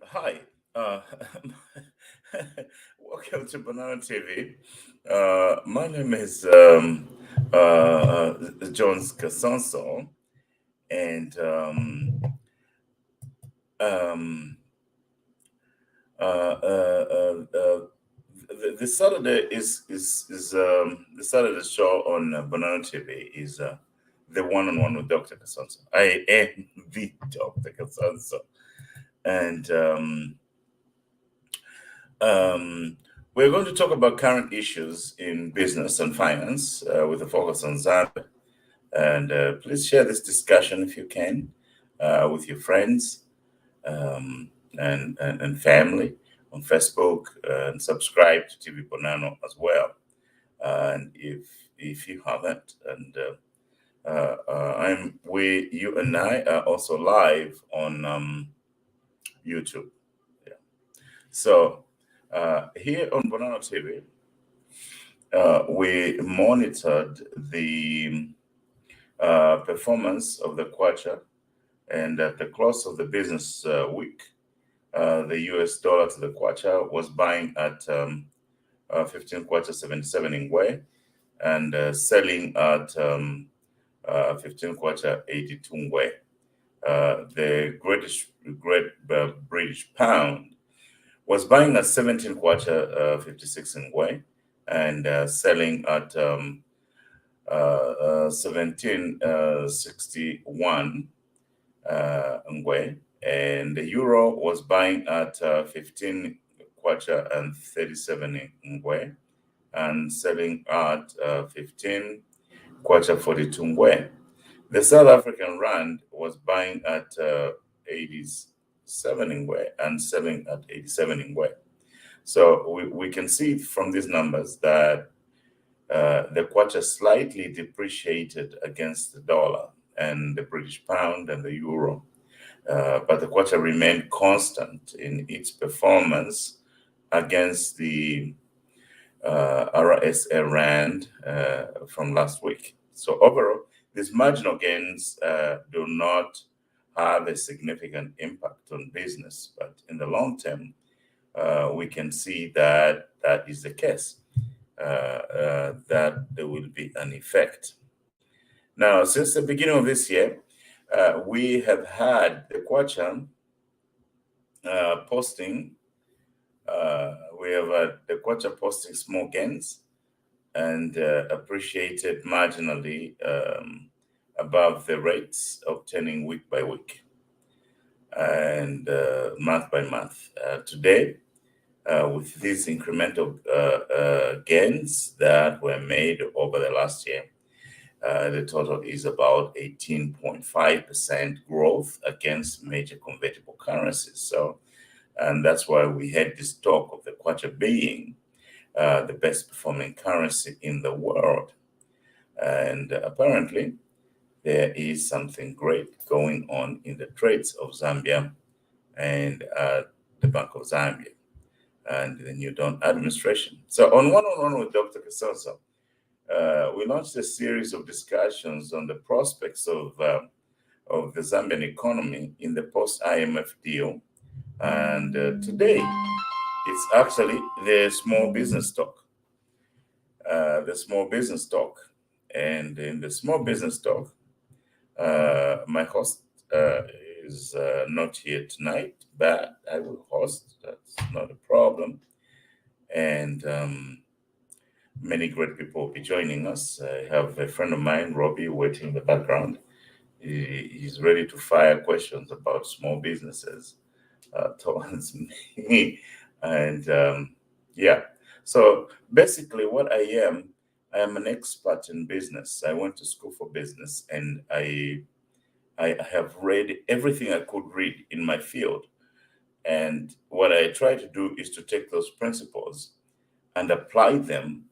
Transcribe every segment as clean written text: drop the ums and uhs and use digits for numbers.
Hi, welcome to Bonano TV. My name is Jones Kasonso, and um, the Saturday is the Saturday show on Bonano TV is the one-on-one with Dr. Kasonso. I am the Dr. Kasonso, and we're going to talk about current issues in business and finance with a focus on Zambia. And please share this discussion if you can with your friends and family on Facebook and subscribe to TV Bonano as well. And if you haven't, and you and I are also live on YouTube. Yeah. So here on Bonano TV, we monitored the performance of the kwacha, and at the close of the business week, the US dollar to the kwacha was buying at 15 kwacha 77 ingwe and selling at 15 kwacha 82 ingwe. The Great British Pound was buying at 17 kwacha 56 ingwe and selling at 1761 ngwe, and the euro was buying at 15 kwacha and 37 ngwe and selling at 15 kwacha 42 ngwe. The South African rand was buying at 87 ngwe and selling at 87 ngwe. So we can see from these numbers that the kwacha slightly depreciated against the dollar and the British pound and the euro, but the kwacha remained constant in its performance against the RSA Rand from last week. So overall, these marginal gains do not have a significant impact on business, but in the long term, we can see that that is the case, that there will be an effect. Now, since the beginning of this year, we have had the Kwacha posting, we have the Kwacha posting small gains and appreciated marginally above the rates obtaining week by week and month by month. Today, with these incremental gains that were made over the last year, the total is about 18.5% growth against major convertible currencies. So, and that's why we had this talk of the Kwacha being the best performing currency in the world. And apparently, there is something great going on in the trades of Zambia and the Bank of Zambia and the new Dawn administration. So on one-on-one with Dr. Kasonso, we launched a series of discussions on the prospects of the Zambian economy in the post-IMF deal. And today, it's actually the small business talk. The small business talk. And in the small business talk, my host is not here tonight, but I will host. That's not a problem. And many great people will be joining us. I have a friend of mine, Robbie, waiting in the background. He's ready to fire questions about small businesses towards me. And yeah, so basically what I am an expert in business. I went to school for business, and I have read everything I could read in my field. And what I try to do is to take those principles and apply them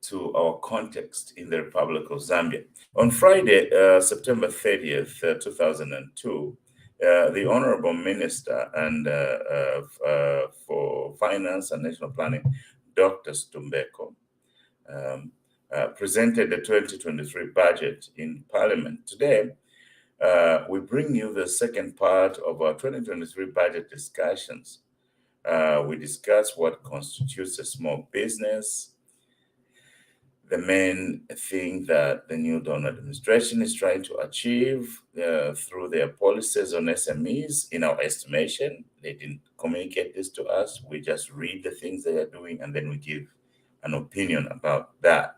to our context in the Republic of Zambia. On Friday, September 30th, 2002, the Honorable Minister and for Finance and National Planning, Dr. Stumbeko, presented the 2023 budget in Parliament. Today, we bring you the second part of our 2023 budget discussions. We discuss what constitutes a small business, the main thing that the new Dawn administration is trying to achieve through their policies on SMEs. In our estimation, they didn't communicate this to us. We just read the things they are doing, and then we give an opinion about that.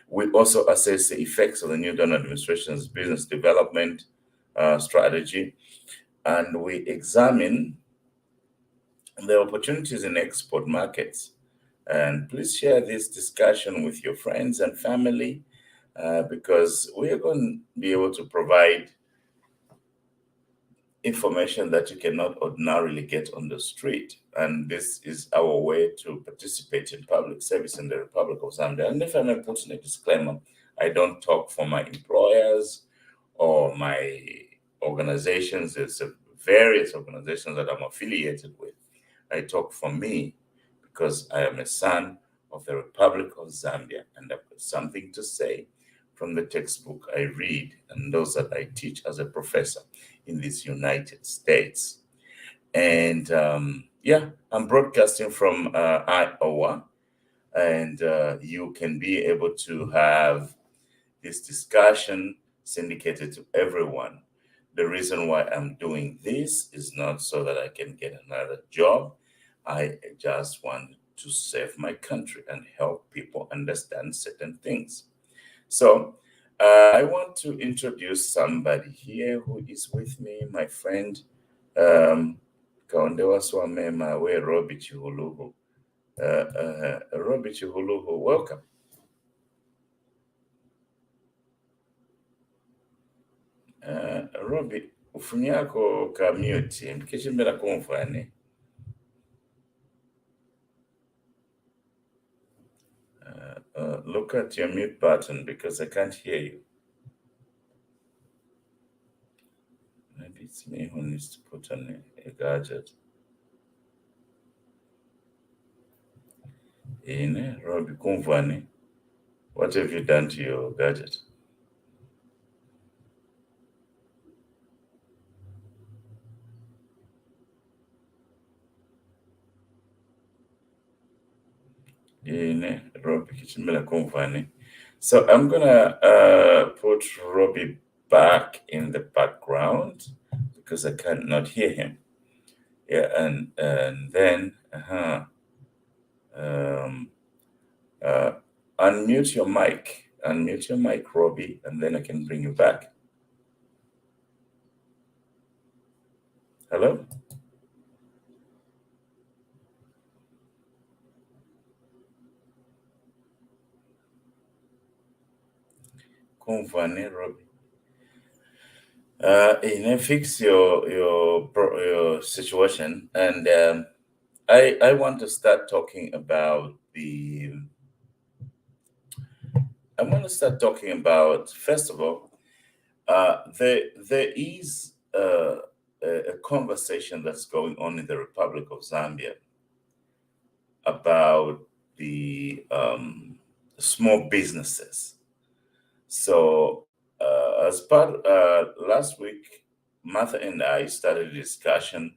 We also assess the effects of the new Dawn administration's business development strategy, and we examine the opportunities in export markets. And please share this discussion with your friends and family because we are going to be able to provide information that you cannot ordinarily get on the street. And this is our way to participate in public service in the Republic of Zambia. And if I may put in a disclaimer, I don't talk for my employers or my organizations. There's various organizations that I'm affiliated with. I talk for me because I am a son of the Republic of Zambia, and I've got something to say from the textbook I read and those that I teach as a professor in these United States. And yeah, I'm broadcasting from Iowa, and you can be able to have this discussion syndicated to everyone. The reason why I'm doing this is not so that I can get another job. I just want to save my country and help people understand certain things. So I want to introduce somebody here who is with me, my friend Kaondewa Swamema, we Robbie Chihuluhu. Robbie Chihuluhu, welcome. Robbie, ufunyako ka mute, mkichimbela kumfani. Look at your mute button because I can't hear you. Maybe it's me who needs to put on a gadget. Robbie Kumvani, what have you done to your gadget? Robbie Kichimela Kumvani. So I'm gonna put Robbie back in the background because I cannot hear him. Yeah, and then um, uh, unmute your mic, Robbie, and then I can bring you back. Hello. Kumvani, Robbie. Fix your situation, and I want to start talking about I want to start talking about, first of all, there is a conversation that's going on in the Republic of Zambia about the small businesses. So, as part last week, Martha and I started a discussion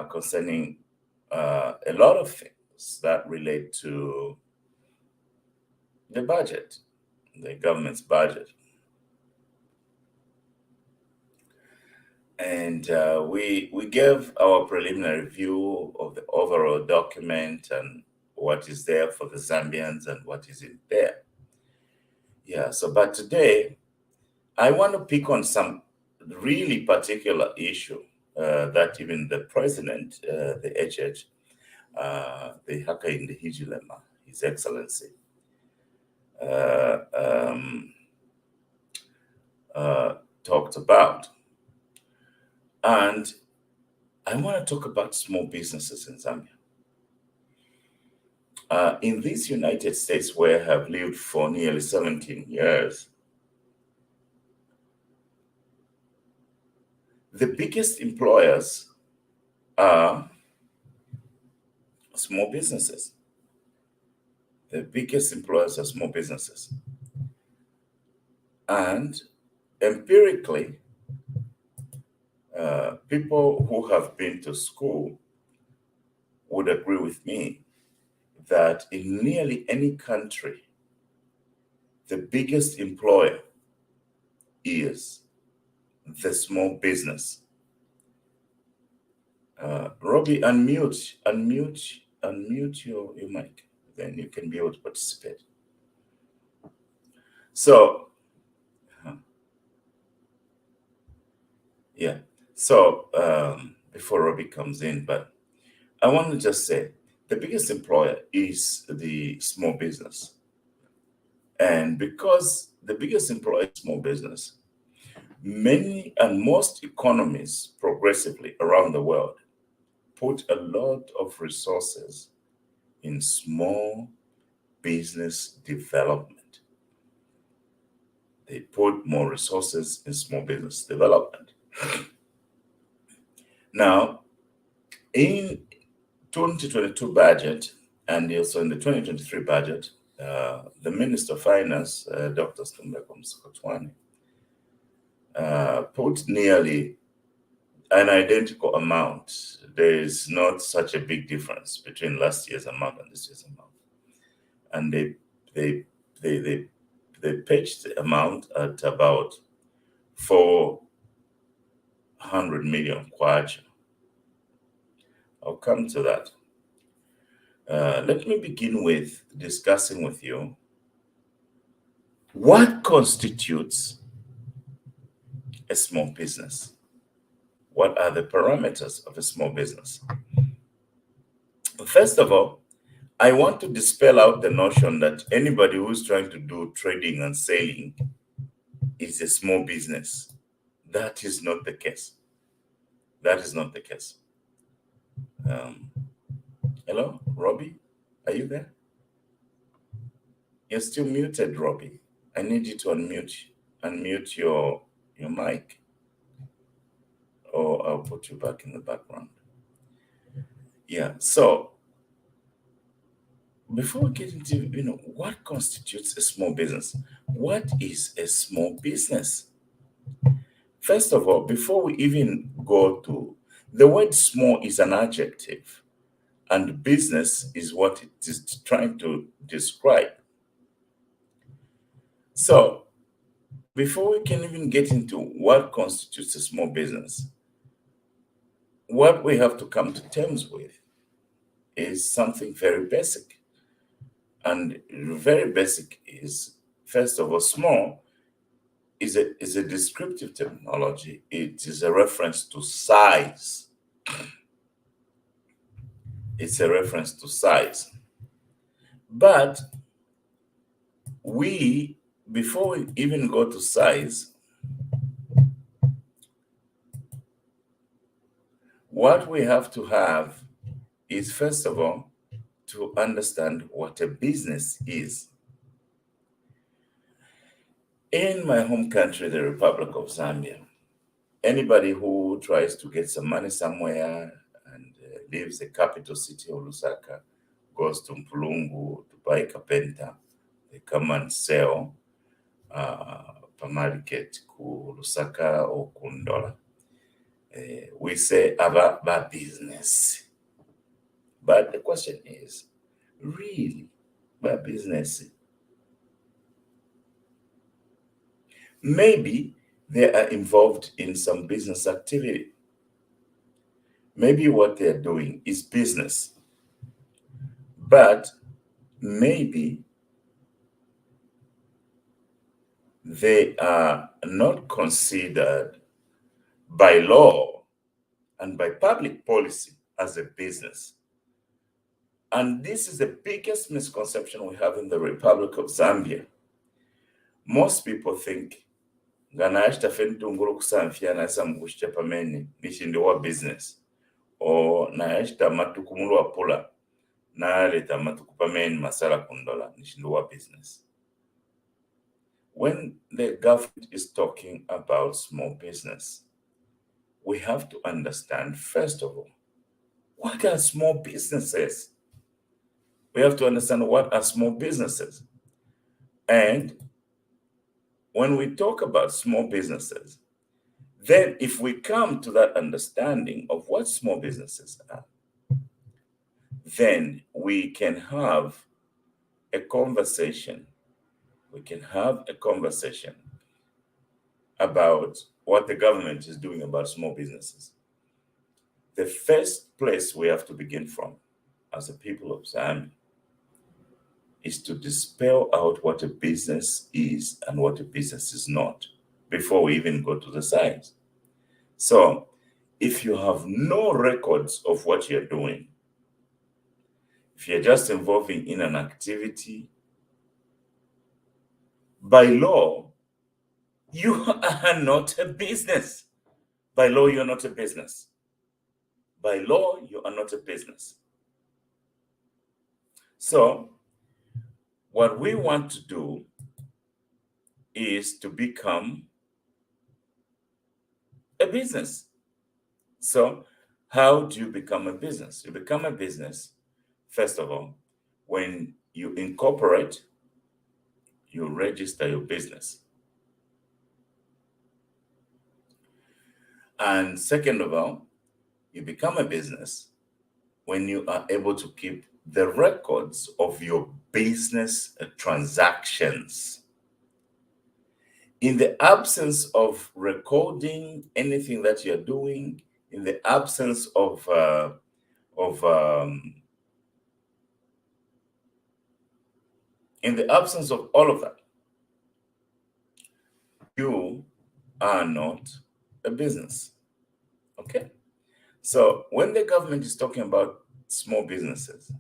concerning a lot of things that relate to the budget, the government's budget. And we gave our preliminary view of the overall document and what is there for the Zambians and what isn't there. Yeah, so but today I want to pick on some really particular issue that even the president, the HH, the Hakainde Hichilema, His Excellency, uh, um, talked about. And I want to talk about small businesses in Zambia. In these United States, where I have lived for nearly 17 years, the biggest employers are small businesses. The biggest employers are small businesses. And empirically, people who have been to school would agree with me that in nearly any country, the biggest employer is the small business. Robbie, unmute your mic. Then you can be able to participate. So, yeah. So before Robbie comes in, but I want to just say the biggest employer is the small business. And because the biggest employer is small business, many and most economies progressively around the world put a lot of resources in small business development. They put more resources in small business development. Now, in 2022 budget and also in the 2023 budget, the Minister of Finance, Dr. Stumbeko Msokotwane, put nearly an identical amount. There is not such a big difference between last year's amount and this year's amount. And they pitched the amount at about 400 million kwacha. I'll come to that. Let me begin with discussing with you what constitutes a small business. What are the parameters of a small business? First of all, I want to dispel out the notion that anybody who's trying to do trading and selling is a small business. That is not the case. That is not the case. Hello, Robbie? Are you there? You're still muted, Robbie. I need you to unmute your mic, or I'll put you back in the background. Yeah, so before we get into, what constitutes a small business? What is a small business? First of all, before we even go to the word small is an adjective, and business is what it is trying to describe. So, before we can even get into what constitutes a small business, what we have to come to terms with is something very basic. And very basic is, first of all, small is a descriptive terminology. It is a reference to size. It's a reference to size. But before we even go to size, what we have to have is, first of all, to understand what a business is. In my home country, the Republic of Zambia, anybody who tries to get some money somewhere and leaves the capital city of Lusaka, goes to Mpulungu to buy carpenter, they come and sell per market ku Lusaka or Kundola. We say about business. But the question is, really, by business? Maybe they are involved in some business activity. Maybe what they're doing is business. But maybe they are not considered by law and by public policy as a business. And this is the biggest misconception we have in the Republic of Zambia. Most people think Ganashta Fentunguru Kusanfia na Samgushta Pameni, Nishindiwa business, or Naeshta Matukumulwa Pula, Naleta Matukupameni Masala Kundola, Nishindiwa business. When the government is talking about small business, we have to understand, first of all, what are small businesses? We have to understand what are small businesses. And when we talk about small businesses, then if we come to that understanding of what small businesses are, then we can have a conversation. We can have a conversation about what the government is doing about small businesses. The first place we have to begin from as a people of Zambia is to dispel out what a business is and what a business is not before we even go to the science. So if you have no records of what you're doing, if you're just involving in an activity, by law, you are not a business. By law, you're not a business. By law, you are not a business. So what we want to do is to become a business. So how do you become a business? You become a business, first of all, when you incorporate, you register your business. And second of all, you become a business when you are able to keep the records of your business transactions. In the absence of recording anything that you're doing, in the absence of in the absence of all of that, you are not a business. Okay? So when the government is talking about small businesses,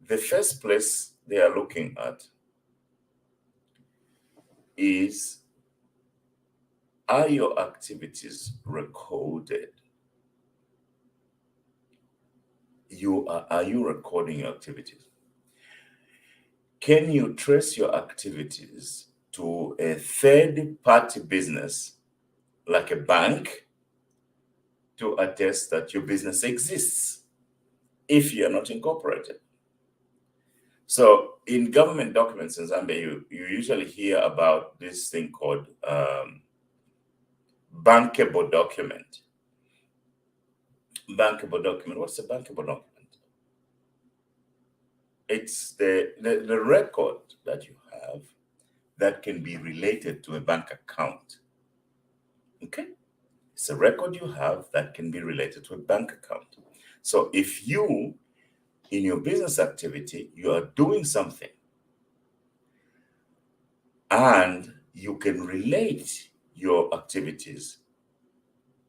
the first place they are looking at is, are your activities recorded? Are you recording your activities? Can you trace your activities to a third-party business, like a bank, to attest that your business exists if you're not incorporated? So in government documents in Zambia, you usually hear about this thing called bankable document. Bankable document. What's a bankable document? It's the record that you have that can be related to a bank account. Okay? It's a record you have that can be related to a bank account. So if you, in your business activity, you are doing something and you can relate your activities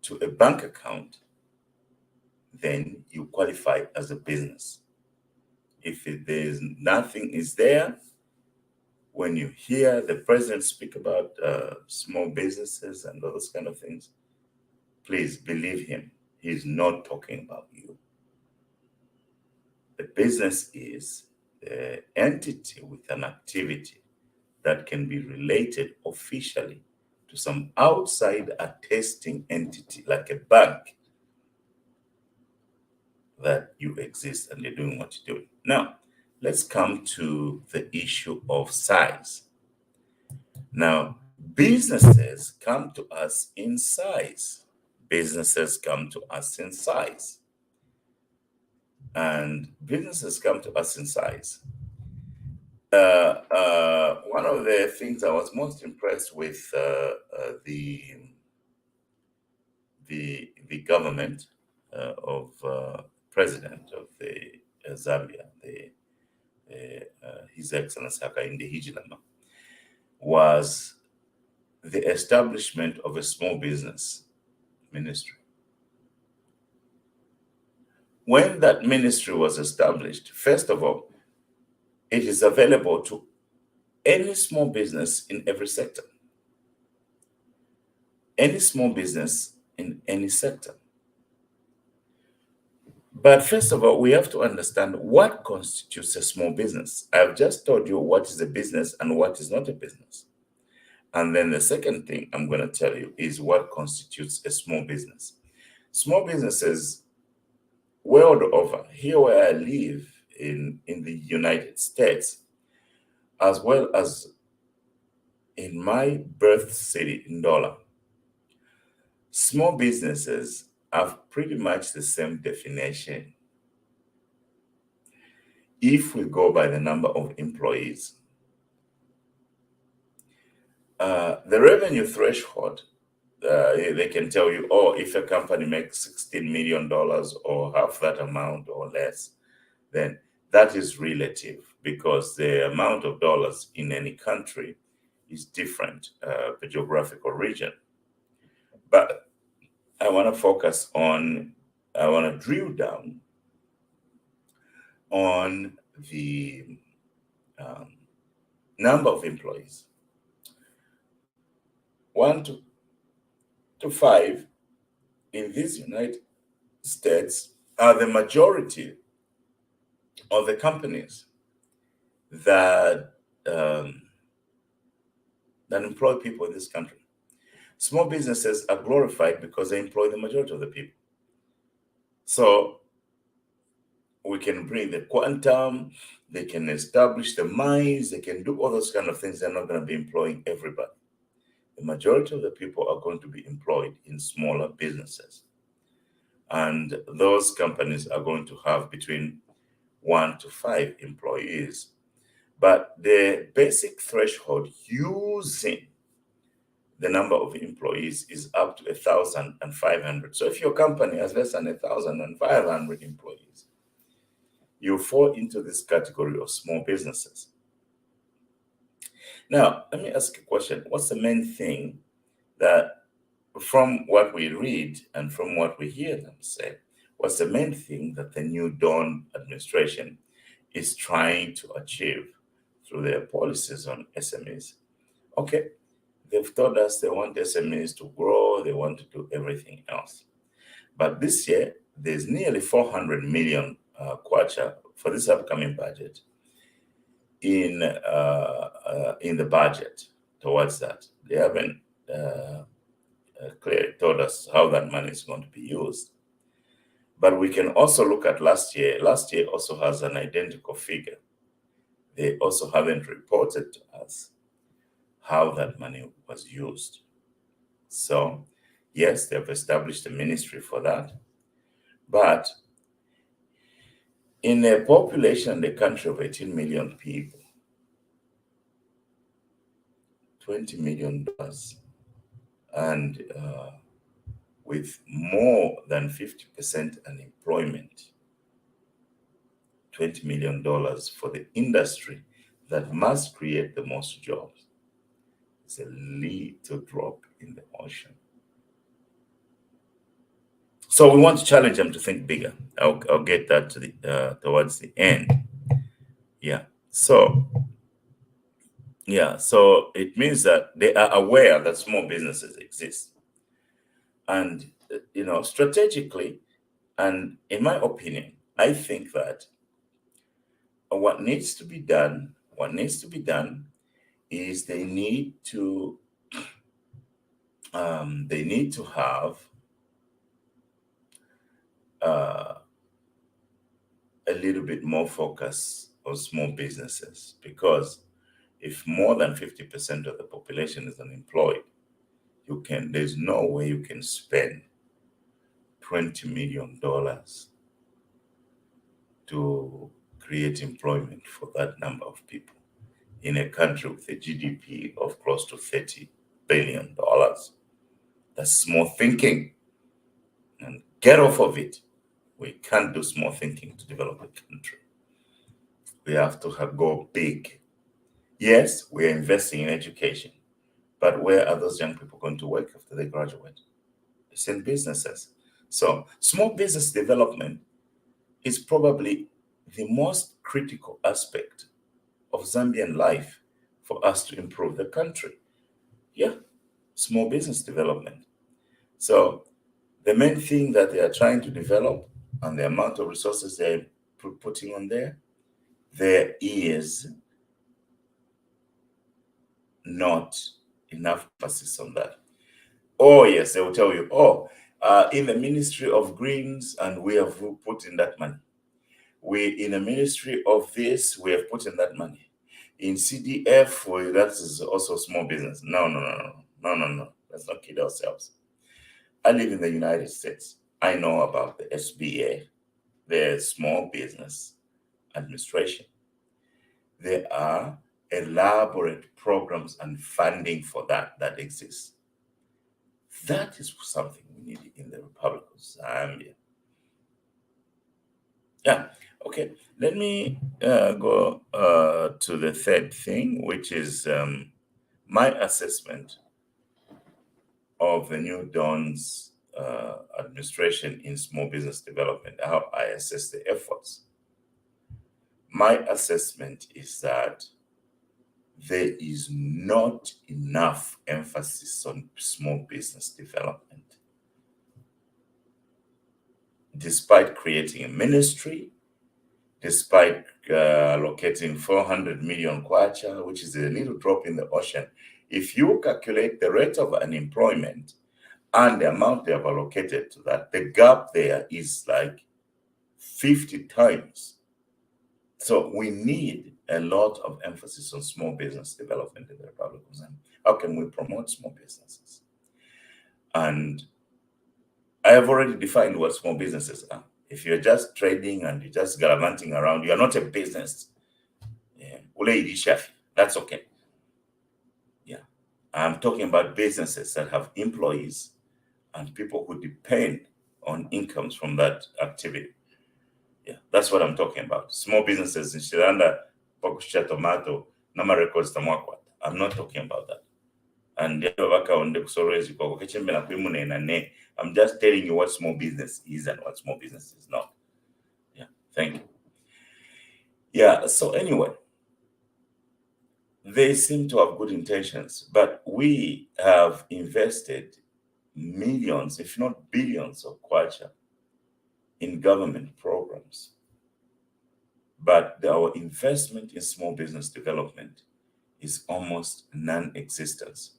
to a bank account, then you qualify as a business. If there's nothing is there, when you hear the president speak about small businesses and all those kind of things, please believe him. He's not talking about you. The business is the entity with an activity that can be related officially to some outside attesting entity like a bank that you exist and you're doing what you're doing. Now, let's come to the issue of size. Now, businesses come to us in size. Businesses come to us in size. And businesses come to us in size. One of the things I was most impressed with the government of president of the Zambia, His Excellency Hakainde Hichilema, was the establishment of a small business ministry. When that ministry was established, first of all, it is available to any small business in every sector. Any small business in any sector. But first of all, we have to understand what constitutes a small business. I've just told you what is a business and what is not a business. And then the second thing I'm going to tell you is what constitutes a small business. Small businesses world over, here where I live in the United States, as well as in my birth city, Ndola, small businesses have pretty much the same definition. If we go by the number of employees, the revenue threshold, they can tell you, oh, if a company makes $16 million or half that amount or less, then that is relative because the amount of dollars in any country is different per geographical region. But I want to drill down on the number of employees. 1 to 5 in these United States are the majority of the companies that employ people in this country. Small businesses are glorified because they employ the majority of the people. So we can bring the quantum, they can establish the mines, they can do all those kind of things. They're not going to be employing everybody. The majority of the people are going to be employed in smaller businesses. And those companies are going to have between 1 to 5 employees. But the basic threshold using the number of employees is up to 1,500. So if your company has less than 1,500 employees, you fall into this category of small businesses. Now, let me ask a question. What's the main thing that, from what we read and from what we hear them say, what's the main thing that the New Dawn administration is trying to achieve through their policies on SMEs? Okay, they've told us they want SMEs to grow, they want to do everything else. But this year, there's nearly 400 million kwacha for this upcoming budget in the budget towards that. They haven't clearly told us how that money is going to be used. But we can also look at last year. Last year also has an identical figure. They also haven't reported to us how that money was used. So, yes, they've established a ministry for that. But in a population in the country of 18 million people, $20 million, and with more than 50% unemployment, $20 million for the industry that must create the most jobs. It's a little drop in the ocean. So we want to challenge them to think bigger. I'll get that to the towards the end. Yeah. So it means that they are aware that small businesses exist, and strategically, and in my opinion, I think that what needs to be done is they need to have a little bit more focus on small businesses, because if more than 50% of the population is unemployed, there's no way you can spend $20 million to create employment for that number of people in a country with a GDP of close to $30 billion. That's small thinking. And get off of it. We can't do small thinking to develop a country. We have to go big. Yes, we're investing in education, but where are those young people going to work after they graduate? It's in businesses. So small business development is probably the most critical aspect of Zambian life for us to improve the country. Yeah, small business development. So the main thing that they are trying to develop and the amount of resources they're putting on there is not enough emphasis on that. Oh, yes, they will tell you, in the Ministry of Greens, and we have put in that money. In the Ministry of this, we have put in that money. In CDF, that is also small business. No. Let's not kid ourselves. I live in the United States. I know about the SBA, the Small Business Administration. There are elaborate programs and funding for that exists. That is something we need in the Republic of Zambia. Yeah, okay. Let me go to the third thing, which is my assessment of the new Dawn's administration in small business development, how I assess the efforts. My assessment is that there is not enough emphasis on small business development. Despite creating a ministry, despite allocating 400 million kwacha, which is a little drop in the ocean, if you calculate the rate of unemployment and the amount they have allocated to that, the gap there is like 50 times. So we need a lot of emphasis on small business development in the Republic of Zambia. How can we promote small businesses? And I have already defined what small businesses are. If you're just trading and you're just gallivanting around, you're not a business. That's okay. Yeah. I'm talking about businesses that have employees and people who depend on incomes from that activity. Yeah, that's what I'm talking about. Small businesses in Shiranda, Pakusha Tomato, Nama Records Tamwakwat. I'm not talking about that. And I'm just telling you what small business is and what small business is not. Yeah, thank you. Yeah, so anyway, they seem to have good intentions, but we have invested millions, if not billions of kwacha in government programs. But our investment in small business development is almost non-existent.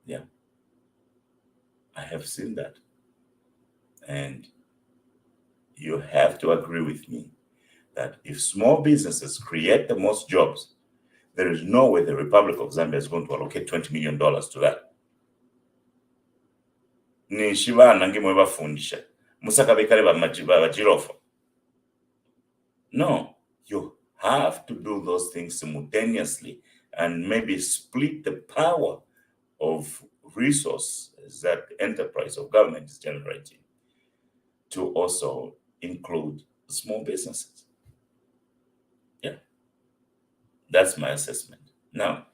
Yeah. I have seen that. And you have to agree with me that if small businesses create the most jobs, there is no way the Republic of Zambia is going to allocate $20 million to that. No, you have to do those things simultaneously and maybe split the power of resources that the enterprise of government is generating to also include small businesses. Yeah, that's my assessment. Now,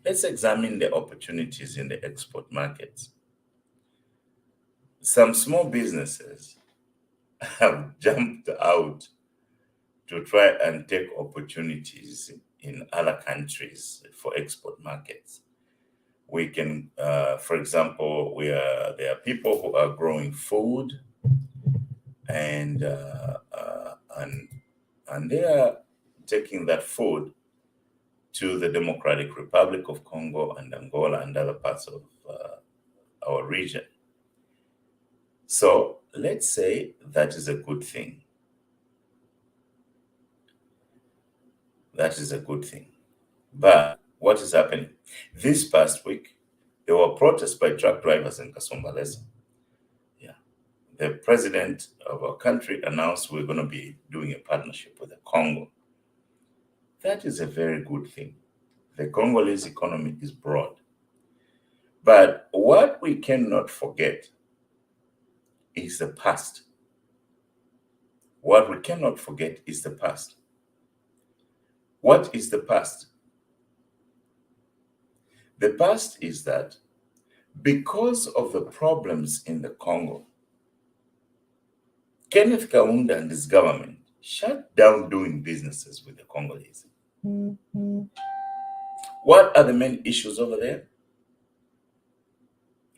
let's examine the opportunities in the export markets. Some small businesses have jumped out to try and take opportunities in other countries for export markets. We can, for example, there are people who are growing food, and they are taking that food to the Democratic Republic of Congo and Angola and other parts of our region. So let's say that is a good thing. That is a good thing. But what is happening? This past week, there were protests by truck drivers in Kasonso. Yeah. The president of our country announced we're going to be doing a partnership with the Congo. That is a very good thing. The Congolese economy is broad. But what we cannot forget is the past. What we cannot forget is the past. What is the past? The past is that because of the problems in the Congo, Kenneth Kaunda and his government shut down doing businesses with the Congolese. What are the main issues over there?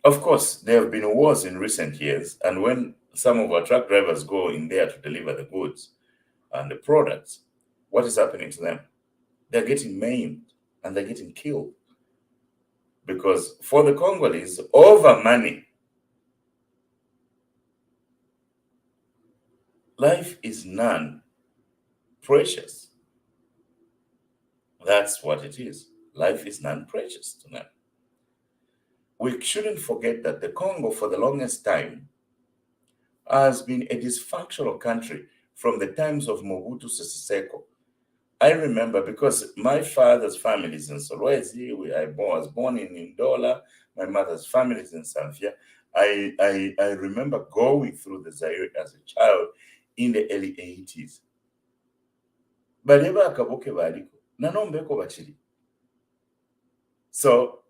Of course, there have been wars in recent years, and when some of our truck drivers go in there to deliver the goods and the products, what is happening to them? They're getting maimed and they're getting killed. Because for the Congolese, over money, life is non-precious. That's what it is. Life is non-precious to them. We shouldn't forget that the Congo, for the longest time, has been a dysfunctional country from the times of Mobutu Sese Seko. I remember because my father's family is in Solwezi. I was born in Ndola. My mother's family is in Zambia. I remember going through the Zaire as a child in the early 80s. So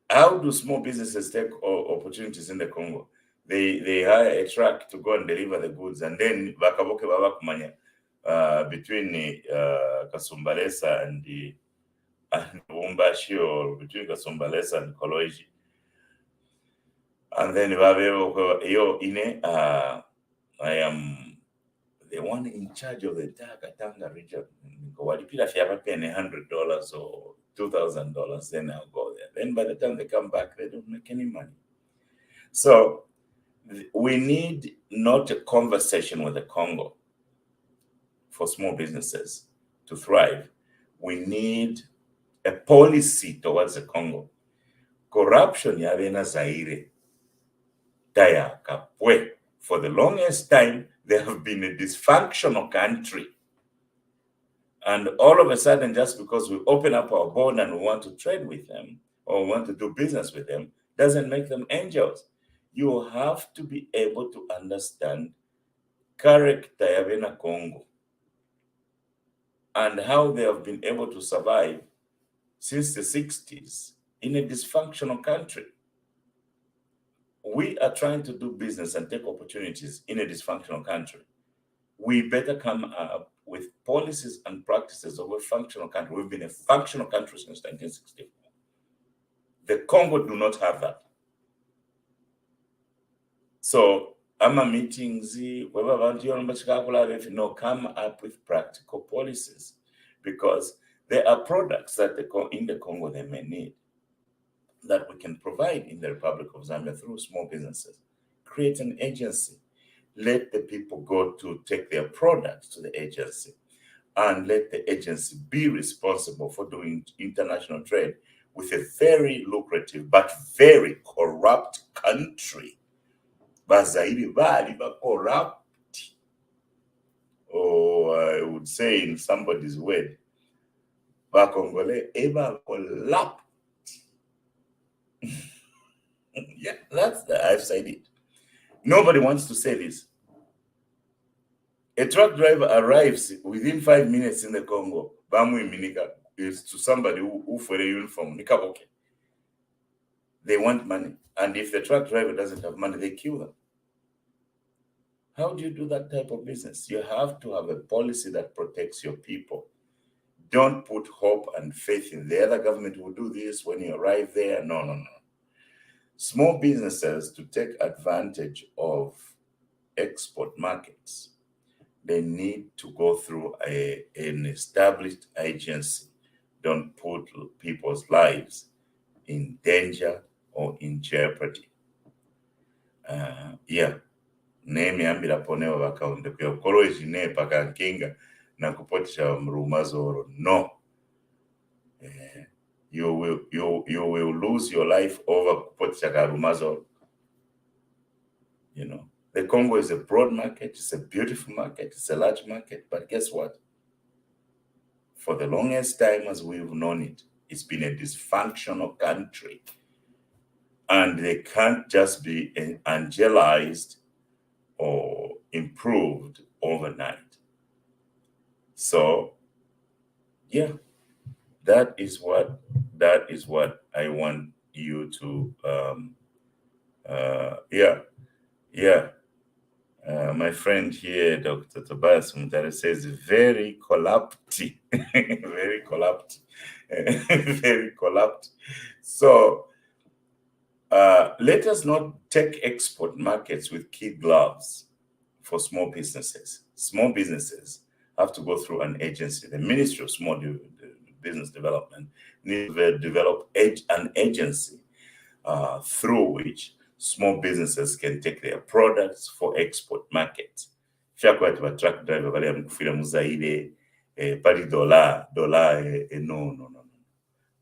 how do small businesses take opportunities in the Congo? They hire a truck to go and deliver the goods, and then between Kasumbalesa and Lubumbashi, or between Kasumbalesa and Koloiji. And then I am the one in charge of the entire Katanga region. If you ever pay $100 or $2,000, then I'll go there. Then by the time they come back, they don't make any money. So we need not a conversation with the Congo for small businesses to thrive. We need a policy towards the Congo. Corruption yavena Zaire. For the longest time, they have been a dysfunctional country. And all of a sudden, just because we open up our border and we want to trade with them or want to do business with them, doesn't make them angels. You have to be able to understand character yavena Congo and how they have been able to survive since the 60s in a dysfunctional country. We are trying to do business and take opportunities in a dysfunctional country. We better come up with policies and practices of a functional country. We've been a functional country since 1964. The Congo do not have that. So, AMA meetings, no, come up with practical policies, because there are products that in the Congo they may need that we can provide in the Republic of Zambia through small businesses. Create an agency. let the people go to take their products to the agency, and let the agency be responsible for doing international trade with a very lucrative but very corrupt country. Bazairi bali ba corrupt, or I would say in somebody's word, bakongole eba corrupt. Yeah, I've said it. Nobody wants to say this. A truck driver arrives within 5 minutes in the Congo. Bamu iminika is to somebody who for a uniform. Nikaboke. They want money. And if the truck driver doesn't have money, they kill them. How do you do that type of business? You have to have a policy that protects your people. Don't put hope and faith in the other government will do this when you arrive there. No, no, no. Small businesses, to take advantage of export markets, they need to go through an established agency. Don't put people's lives in danger or in jeopardy. Yeah. Name yambira ponewa wakaunde kwa koloji ne pakankinga na kupotisha mrumazoro. No. You will lose your life over kupotisha karumazoro. You know, the Congo is a broad market, it's a beautiful market, it's a large market, but guess what? For the longest time as we've known it, it's been a dysfunctional country. And they can't just be angelized or improved overnight. So, yeah, that is what I want you to, my friend here, Dr. Tobias Mutare, says very collapsed, very collapsed, very collapsed. So let us not take export markets with kid gloves for small businesses. Small businesses have to go through an agency. The Ministry of Small Business Development needs to develop an agency through which small businesses can take their products for export markets. No.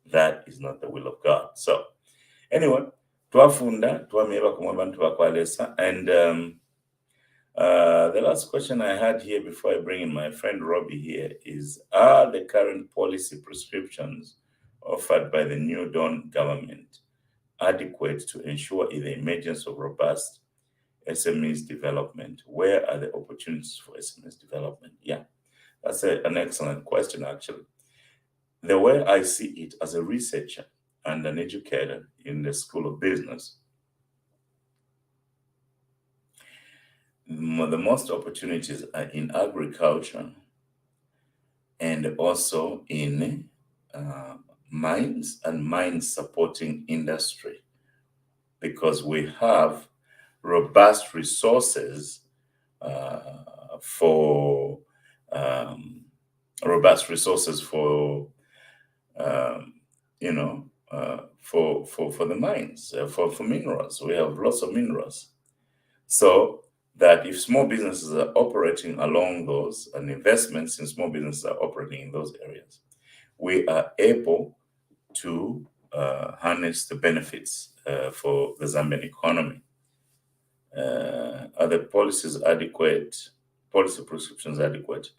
That is not the will of God. So anyway, twafunda twameba kumwe bantu bakwalesa. And the last question I had here before I bring in my friend Robbie here is, are the current policy prescriptions offered by the New Dawn government adequate to ensure the emergence of robust SMEs development? Where are the opportunities for SMEs development? Yeah, that's an excellent question, actually. The way I see it as a researcher and an educator in the School of Business, the most opportunities are in agriculture and also in mines and mine supporting industry, because we have robust resources for the mines, for minerals. We have lots of minerals. So that if small businesses are operating along those, and investments in small businesses are operating in those areas, we are able to harness the benefits for the Zambian economy. Are the policies adequate? Policy prescriptions adequate?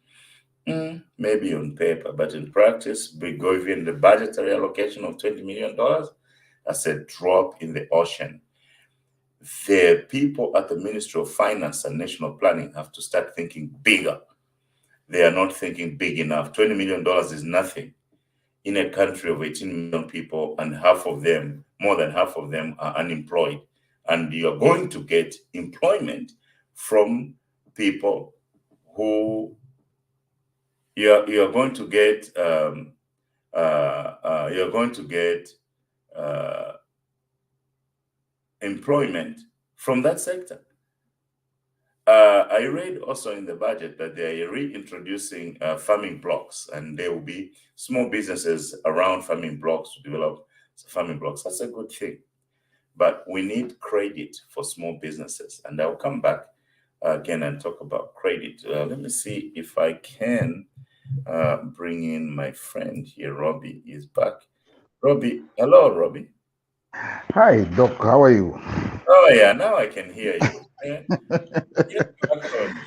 Maybe on paper, but in practice, we go even the budgetary allocation of $20 million. That's a drop in the ocean. The people at the Ministry of Finance and National Planning have to start thinking bigger. They are not thinking big enough. $20 million is nothing in a country of 18 million people, and more than half of them are unemployed. And you're going to get employment from people who you're going to get employment from that sector. I read also in the budget that they are reintroducing farming blocks, and there will be small businesses around farming blocks to develop farming blocks. That's a good thing. But we need credit for small businesses. And I'll come back again and talk about credit. Let me see if I can bring in my friend here. Robbie is back. Robbie, hello, Robbie. Hi, Doc. How are you? Oh yeah, now I can hear you. Yes, background.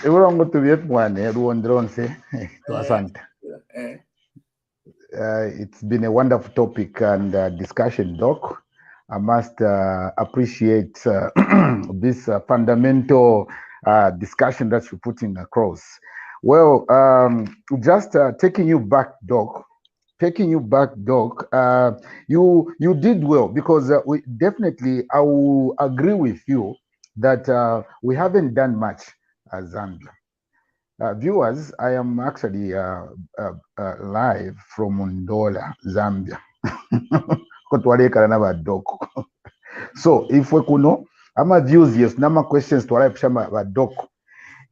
Everyone got to be at one. Everyone drone say to Eh, Asante. eh, It's been a wonderful topic and discussion, Doc. I must appreciate this fundamental discussion that you're putting across. Well, just taking you back, Doc. Taking you back, Doc. You did well because we definitely I will agree with you that we haven't done much as Zambia. Viewers, I am actually live from Angola, Zambia. Kotwalekana n'abadoko. So ifwe kuno ama views yes nama questions twala pishama badoko.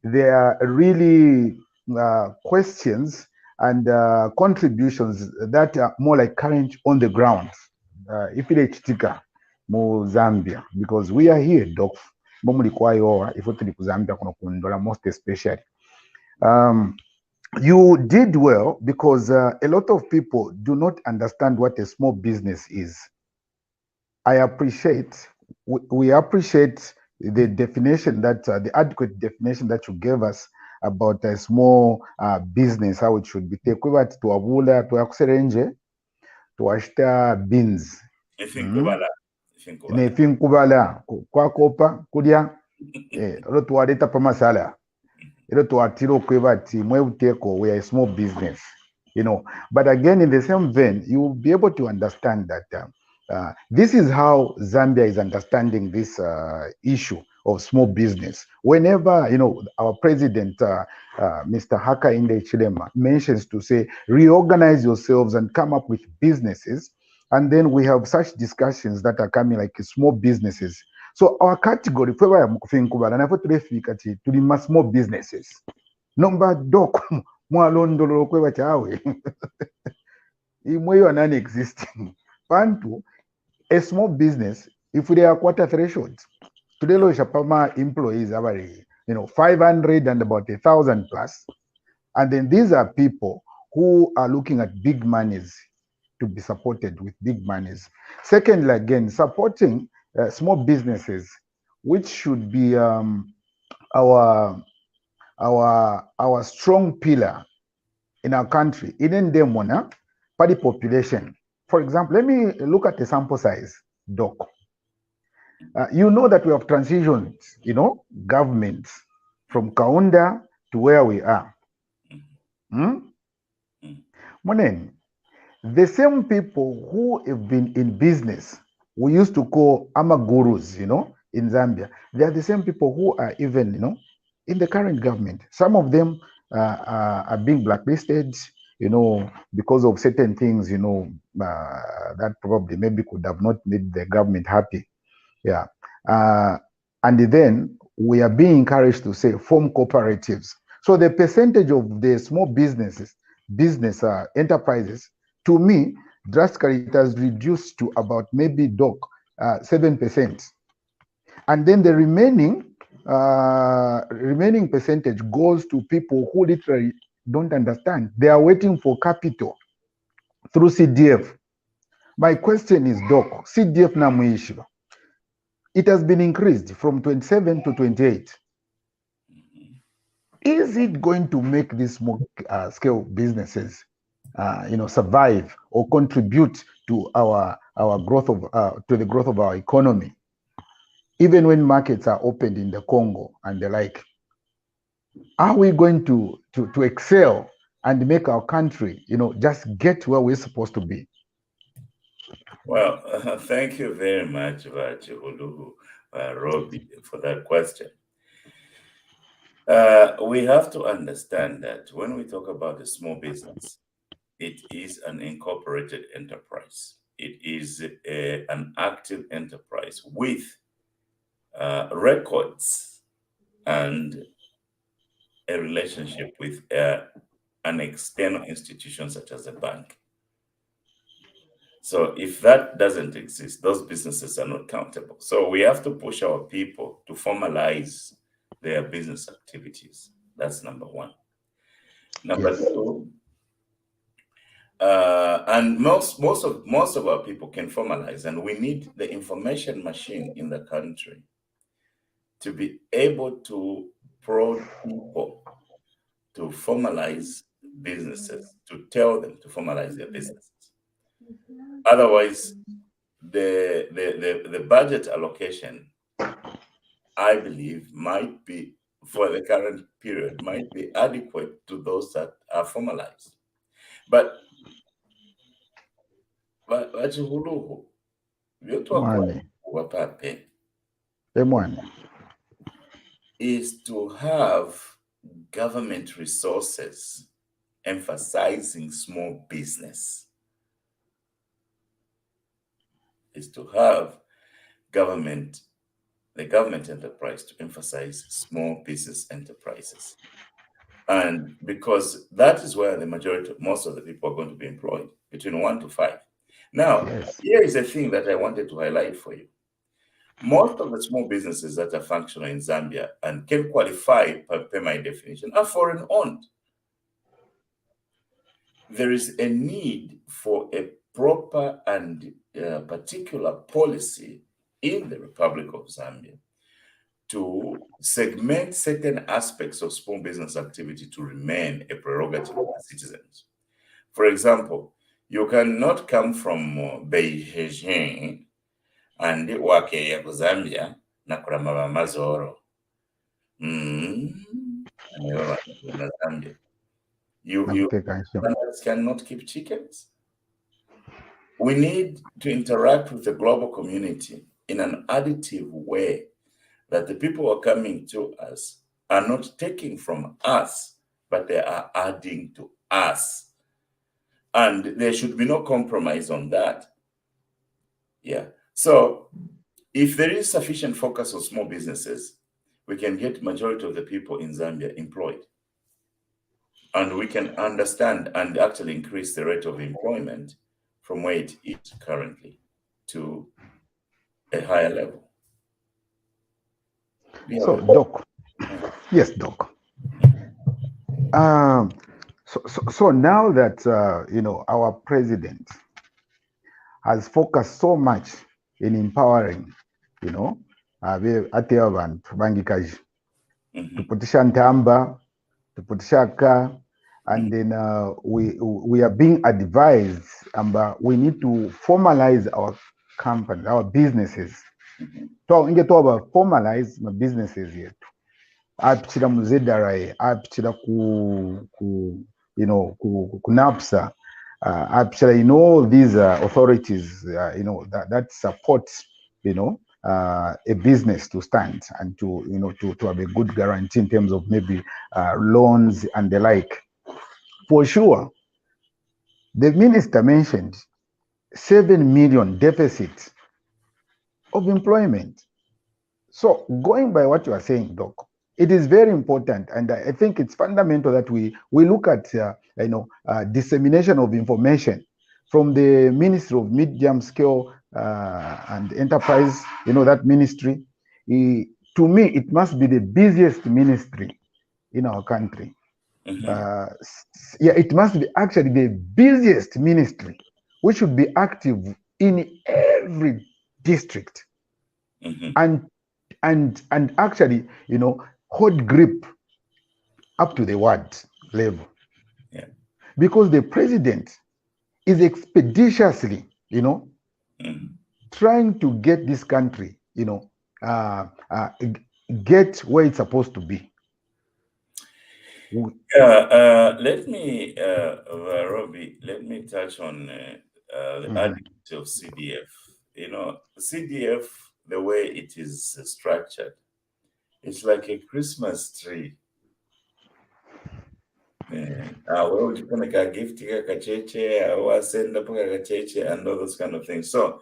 They are really questions and contributions that are more like current on the ground. If it chitika mu Zambia, because we are here, Doc. Bomuli kwayo if tuli ku Zambia kuno kundola most especially. Um, you did well because a lot of people do not understand what a small business is. I appreciate, we appreciate the definition that, the adequate definition that you gave us about a small business, how it should be. Tekwiba tuwabula, tuwakuserenje, tuwashita beans. I think Mm? Kubala. I think Kubala. Nefinkubala, kwakopa, kudia, olo tuwaleta pa masala. Ilo tuwatira okweba ati mwebuteko, we are a small business. But again, in the same vein, you will be able to understand that this is how Zambia is understanding this issue of small business. Whenever, our president, Mr. Hakainde Chilema, mentions to say, reorganize yourselves and come up with businesses, and then we have such discussions that are coming like small businesses. So our category, fwe mukufinkubala, nafwe tulefika ti, tulima small businesses. Nomba doko, mwalondolo kwe wachawe. Imweyo non-existing. Pantu, a small business, if they are quarter thresholds, today lo shapama employees are 500 and about 1,000 plus. And then these are people who are looking at big monies to be supported with big monies. Secondly, again, supporting small businesses, which should be our our strong pillar in our country, in Demona, for the population. For example, let me look at the sample size, Doc. You know that we have transitioned, governments from Kaunda to where we are. Hmm? Monen, the same people who have been in business, we used to call amagurus, in Zambia. They are the same people who are even, in the current government. Some of them are being blacklisted, because of certain things, that probably maybe could have not made the government happy. Yeah. And then we are being encouraged to say form cooperatives. So the percentage of the small business enterprises, to me, drastically it has reduced to about maybe 7%. And then the remaining percentage goes to people who literally don't understand. They are waiting for capital through CDF. My question is, Doc, CDF namuishiba. It has been increased from 27 to 28. Is it going to make these small scale businesses, survive or contribute to our growth of to the growth of our economy, even when markets are opened in the Congo and the like? Are we going to excel and make our country, just get where we're supposed to be? Well, thank you very much, Vachihulu, Robbie, for that question. We have to understand that when we talk about a small business, it is an incorporated enterprise. It is an active enterprise with records and a relationship with an external institution such as a bank. So if that doesn't exist, those businesses are not countable. So we have to push our people to formalize their business activities. That's number one. Number two, and most of our people can formalize, and we need the information machine in the country to be able to prod people to formalize businesses, to tell them to formalize their businesses. Otherwise, the budget allocation, I believe, might be, for the current period, might be adequate to those that are formalized. But vachihuluhu wapape is to have government resources emphasizing small business. Is to have the government enterprise to emphasize small business enterprises. And because that is where the most of the people are going to be employed, between 1 to 5. Now, here is a thing that I wanted to highlight for you. Most of the small businesses that are functional in Zambia and can qualify per my definition are foreign owned. There is a need for a proper and particular policy in the Republic of Zambia to segment certain aspects of small business activity to remain a prerogative of the citizens. For example, you cannot come from Beijing and work in Zambia na kurama mazoro. Zambia. You cannot keep chickens. We need to interact with the global community in an additive way, that the people who are coming to us are not taking from us, but they are adding to us. And there should be no compromise on that. Yeah. So if there is sufficient focus on small businesses, we can get majority of the people in Zambia employed. And we can understand and actually increase the rate of employment from where it is currently to a higher level. So, Doc. Yes, Doc. So now that our president has focused so much in empowering, ate abantu bangikaji, tuputisha ntamba, tuputisha ka, and then we are being advised, we need to formalize our company, our businesses. So inge to formalize my businesses yetu. Apchira muzedaraye, apchira ku NAPSA, apchira all these authorities, that support, a business to stand and to have a good guarantee in terms of maybe loans and the like. For sure, the minister mentioned 7 million deficit of employment. So going by what you are saying, Doc, it is very important, and I think it's fundamental that we look at dissemination of information from the Ministry of Medium Scale and Enterprise. That ministry, to me, it must be the busiest ministry in our country. It must be actually the busiest ministry, which should be active in every district, and actually, hold grip up to the ward level. Yeah. Because the president is expeditiously, trying to get this country, get where it's supposed to be. Let me, Robbie, let me touch on the adequacy of CDF. CDF, the way it is structured, it's like a Christmas tree. And all those kind of things. So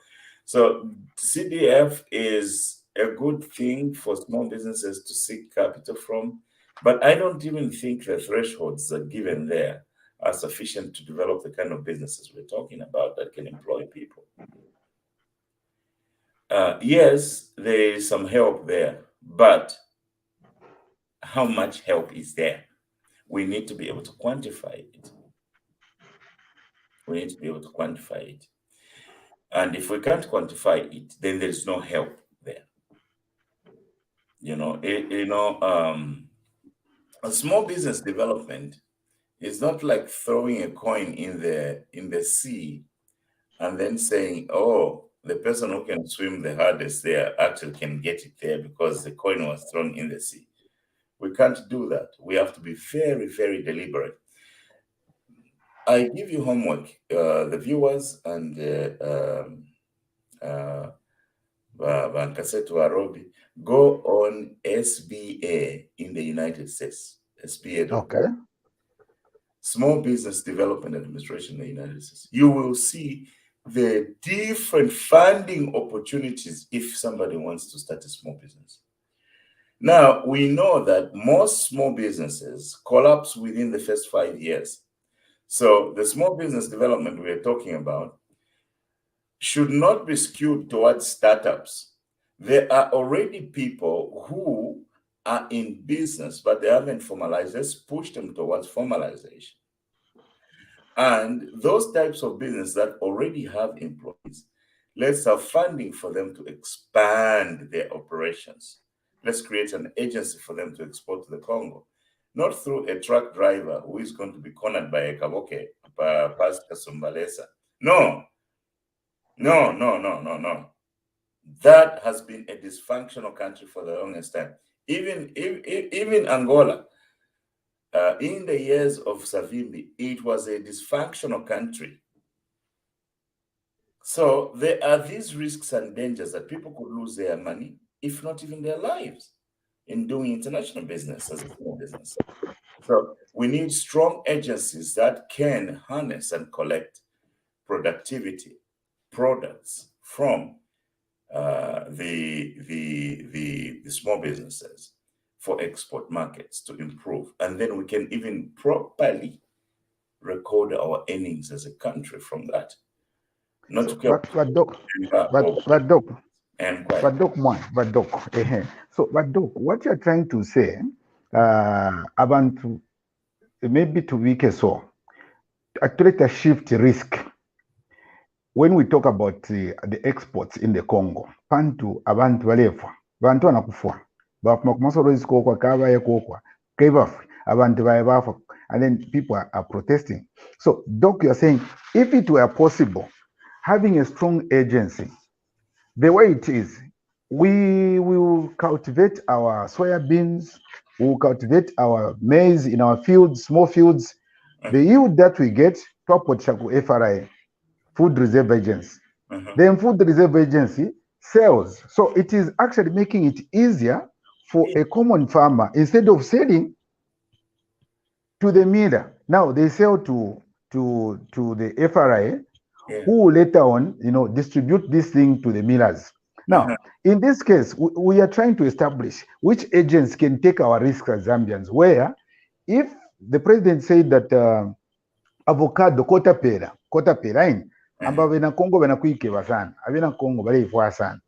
CDF is a good thing for small businesses to seek capital from, but I don't even think the thresholds that are given there are sufficient to develop the kind of businesses we're talking about that can employ people. Yes, there is some help there, but how much help is there. We need to be able to quantify it. We need to be able to quantify it. And if we can't quantify it, then there is no help there. A small business development is not like throwing a coin in the sea and then saying, oh, the person who can swim the hardest there actually can get it there because the coin was thrown in the sea. We can't do that. We have to be very, very deliberate. I give you homework, the viewers and Bankasetu Arobi, go on SBA in the United States, SBA.gov. Okay. Small Business Development Administration in the United States. You will see the different funding opportunities if somebody wants to start a small business. Now, we know that most small businesses collapse within the first 5 years. So the small business development we're talking about should not be skewed towards startups. There are already people who are in business, but they haven't formalized. Let's push them towards formalization. And those types of business that already have employees, let's have funding for them to expand their operations. Let's create an agency for them to export to the Congo, not through a truck driver who is going to be cornered by a kaboke, past Kasumbalesa. No. That has been a dysfunctional country for the longest time. Even Angola, in the years of Savimbi, it was a dysfunctional country. So there are these risks and dangers that people could lose their money, if not even their lives, in doing international business as a small business. So we need strong agencies that can harness and collect productivity products from the small businesses for export markets to improve. And then we can even properly record our earnings as a country from that. Not to But Doc, what you're trying to say, abantu maybe to week so, create a shift risk. When we talk about the exports in the Congo, pantu abantu balefa, bantu wanakufa, bafuma kumasoro isikokwa kaba yekokwa, kebafu, abantu baebafu, and then people are protesting. So, Doc, you're saying, if it were possible, having a strong agency, the way it is, we will cultivate our soya beans, we will cultivate our maize in our fields, small fields. The yield that we get, FRI, Food Reserve Agency. Then Food Reserve Agency sells. So it is actually making it easier for a common farmer, instead of selling to the miller. Now they sell to the FRI, who will later on, distribute this thing to the millers. Now, in this case, we are trying to establish which agents can take our risks as Zambians, where if the president said that avocado kota pera amba bena Congo bena kuikeba sana abena Congo baleifwa sana.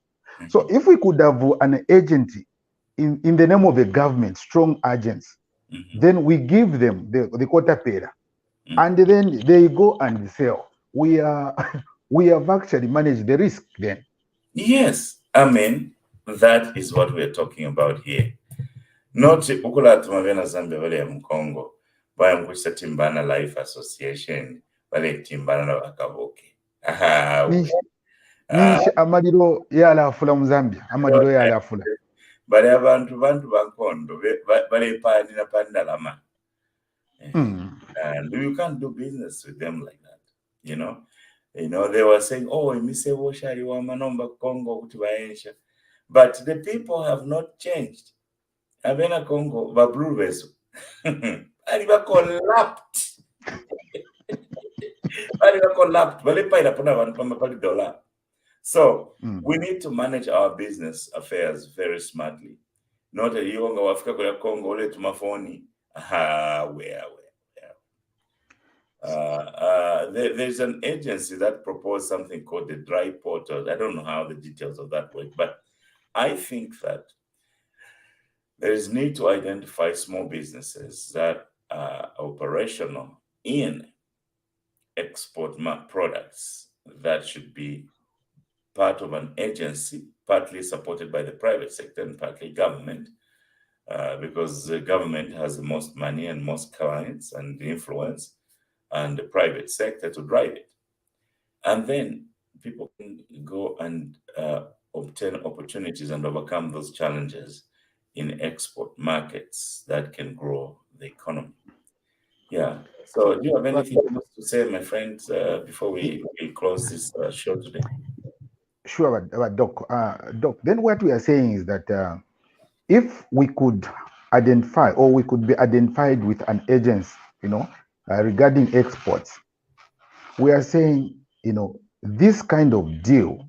So if we could have an agent in the name of the government, strong agents, then we give them the quota pera, and then they go and sell. We have actually managed the risk then. Yes, I mean, that is what we're talking about here. Not ukula tumavena Zambia vale ya Mkongo, baya mkushita Timbana Life Association, vale Timbana na wakaboke. Nisha amaliro yalafula mu Zambia, amaliro yalafula. Bale abantu bankondo bale panda lama. And you can't do business with them like that. They were saying, oh, but the people have not changed. Abena Congo, Bablu Veso. Aliba collapsed. So we need to manage our business affairs very smartly. Not a young Africa Congo le tumafoni. There's an agency that proposed something called the dry portal. I don't know how the details of that work, but I think that There is need to identify small businesses that are operational in export products that should be part of an agency, partly supported by the private sector and partly government, because the government has the most money and most clients and influence, and the private sector to drive it. And then people can go and obtain opportunities and overcome those challenges in export markets that can grow the economy. Yeah. So, do you have anything else to say, my friends, before we close this show today? Sure, but Doc, then what we are saying is that if we could identify, or we could be identified with an agency, regarding exports, we are saying, this kind of deal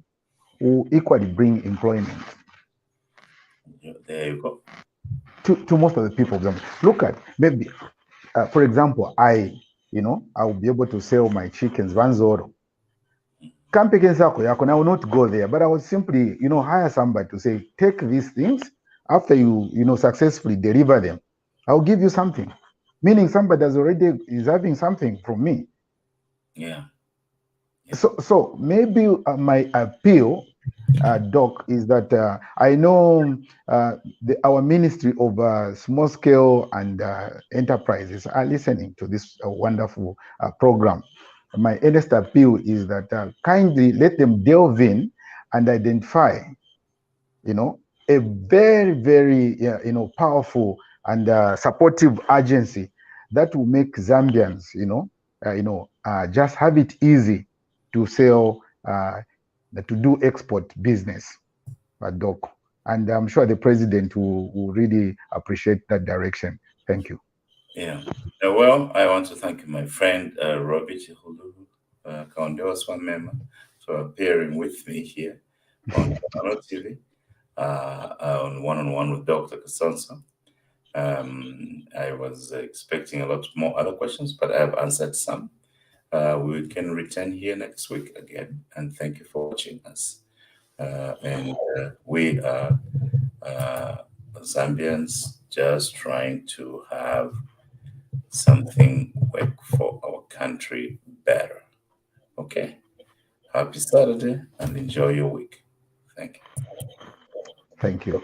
will equally bring employment. Yeah, there you go. To most of the people of Zambia. Look at, maybe, for example, I will be able to sell my chickens, Vanzoro. Camping Sako Yako, I will not go there, but I will simply, hire somebody to say, take these things. After you, successfully deliver them, I'll give you something. Meaning somebody is having something from me. Yeah. So maybe my appeal, Doc, is that I know our Ministry of Small Scale and Enterprises are listening to this wonderful program. My earnest appeal is that kindly let them delve in and identify, a very, very, powerful and supportive agency that will make Zambians, just have it easy to sell, to do export business, Doc. And I'm sure the president will really appreciate that direction. Thank you. Yeah. Well, I want to thank my friend Robbie Chihulu, Kaondewa member, for appearing with me here on Bonano TV, on one-on-one with Dr. Kasonso. I was expecting a lot more other questions, but I have answered some. We can return here next week again, and thank you for watching us. And we are Zambians just trying to have something work for our country better. Okay. Happy Saturday and enjoy your week. Thank you. Thank you.